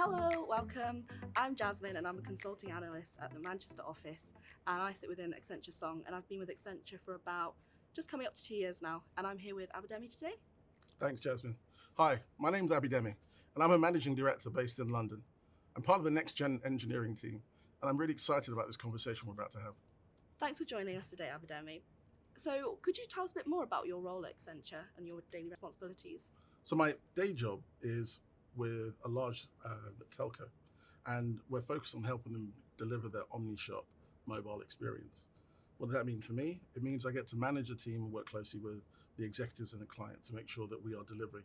Hello, welcome. I'm Jasmine and I'm a consulting analyst at the Manchester office and I sit within Accenture Song and I've been with Accenture for about just coming up to 2 years now and I'm here with Abidemi today. Thanks, Jasmine. Hi, my name's Abidemi, and I'm a managing director based in London. I'm part of the Next Gen engineering team, and I'm really excited about this conversation we're about to have. Thanks for joining us today, Abidemi. So could you tell us a bit more about your role at Accenture and your daily responsibilities? So my day job is with a large telco, and we're focused on helping them deliver their OmniShop mobile experience. What does that mean for me? It means I get to manage a team and work closely with the executives and the client to make sure that we are delivering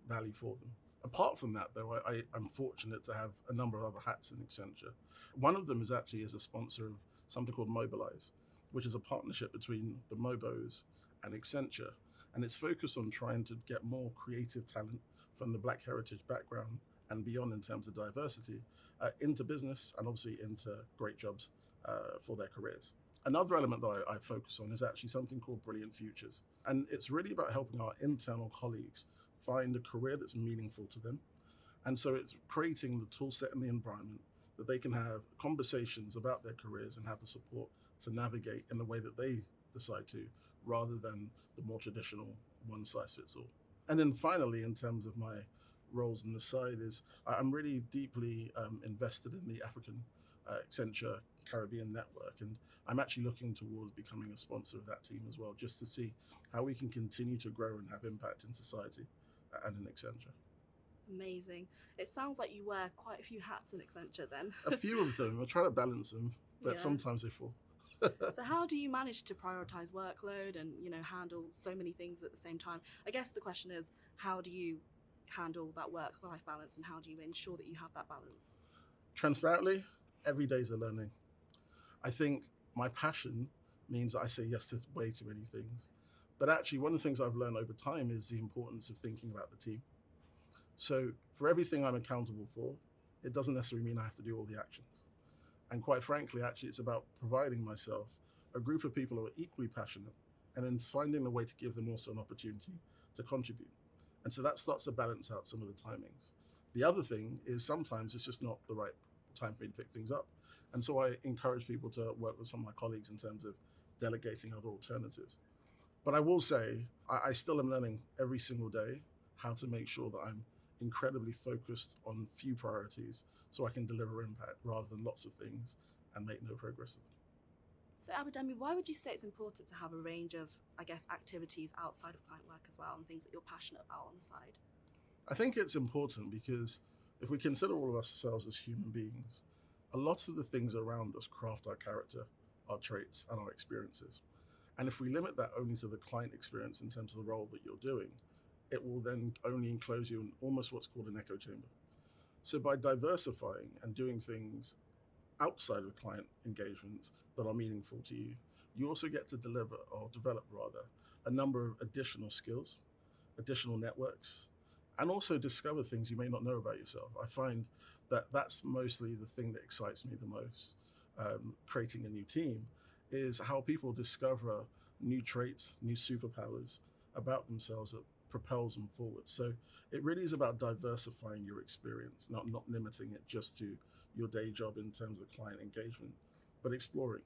value for them. Apart from that, though, I'm fortunate to have a number of other hats in Accenture. One of them is actually as a sponsor of something called Mobilize, which is a partnership between the Mobos and Accenture. And it's focused on trying to get more creative talent from the Black heritage background and beyond in terms of diversity into business and obviously into great jobs for their careers. Another element that I focus on is actually something called Brilliant Futures. And it's really about helping our internal colleagues find a career that's meaningful to them. And so it's creating the tool set and the environment that they can have conversations about their careers and have the support to navigate in the way that they decide to, rather than the more traditional one size fits all. And then finally, in terms of my roles on the side, is I'm really deeply invested in the African Accenture Caribbean network, and I'm actually looking towards becoming a sponsor of that team as well, just to see how we can continue to grow and have impact in society and in Accenture. Amazing. It sounds like you wear quite a few hats in Accenture then. A few of them, I try to balance them, but Yeah. sometimes they fall. So how do you manage to prioritize workload and, handle so many things at the same time? I guess the question is, how do you handle that work-life balance and how do you ensure that you have that balance? Transparently, every day is a learning. I think my passion means that I say yes to way too many things. But actually, one of the things I've learned over time is the importance of thinking about the team. So for everything I'm accountable for, it doesn't necessarily mean I have to do all the actions. And quite frankly, actually, it's about providing myself a group of people who are equally passionate and then finding a way to give them also an opportunity to contribute. And so that starts to balance out some of the timings. The other thing is sometimes it's just not the right time for me to pick things up. And so I encourage people to work with some of my colleagues in terms of delegating other alternatives. But I will say, I still am learning every single day how to make sure that I'm incredibly focused on few priorities so I can deliver impact rather than lots of things and make no progress with them. So Abidemi, why would you say it's important to have a range of, activities outside of client work as well and things that you're passionate about on the side? I think it's important because if we consider all of ourselves as human beings, a lot of the things around us craft our character, our traits, and our experiences. And if we limit that only to the client experience in terms of the role that you're doing, it will then only enclose you in almost what's called an echo chamber. So by diversifying and doing things outside of client engagements that are meaningful to you, you also get to deliver or develop rather a number of additional skills, additional networks, and also discover things you may not know about yourself. I find that that's mostly the thing that excites me the most. Creating a new team is how people discover new traits, new superpowers about themselves that propels them forward. So it really is about diversifying your experience, not limiting it just to your day job in terms of client engagement, but exploring.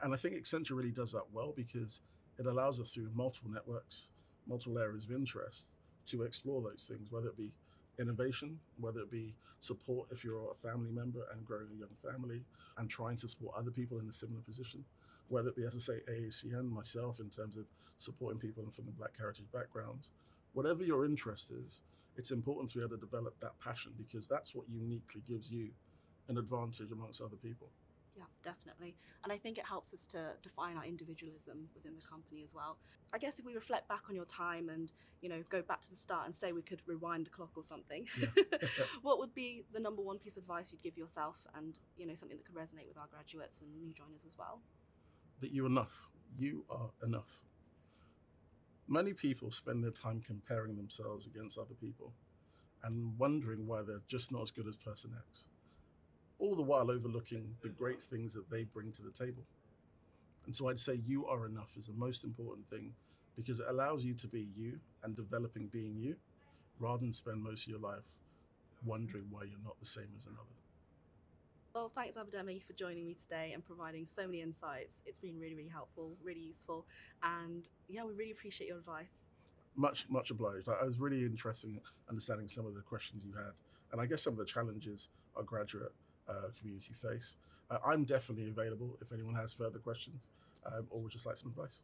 And I think Accenture really does that well because it allows us through multiple networks, multiple areas of interest to explore those things, whether it be innovation, whether it be support if you're a family member and growing a young family and trying to support other people in a similar position, whether it be, as I say, AACN, myself, in terms of supporting people from the Black heritage backgrounds. Whatever your interest is, it's important to be able to develop that passion because that's what uniquely gives you an advantage amongst other people. Yeah, definitely. And I think it helps us to define our individualism within the company as well. I guess if we reflect back on your time and, go back to the start and say we could rewind the clock or something, Yeah. what would be the number one piece of advice you'd give yourself and, something that could resonate with our graduates and new joiners as well? That you're enough. You are enough. Many people spend their time comparing themselves against other people and wondering why they're just not as good as person X, all the while overlooking the great things that they bring to the table. And so I'd say you are enough is the most important thing because it allows you to be you and developing being you rather than spend most of your life wondering why you're not the same as another. Well, thanks, Abidemi, for joining me today and providing so many insights. It's been really, really helpful, really useful, and yeah, we really appreciate your advice. Much obliged. I was really interested in understanding some of the questions you had, and I guess some of the challenges our graduate community face. I'm definitely available if anyone has further questions or would just like some advice.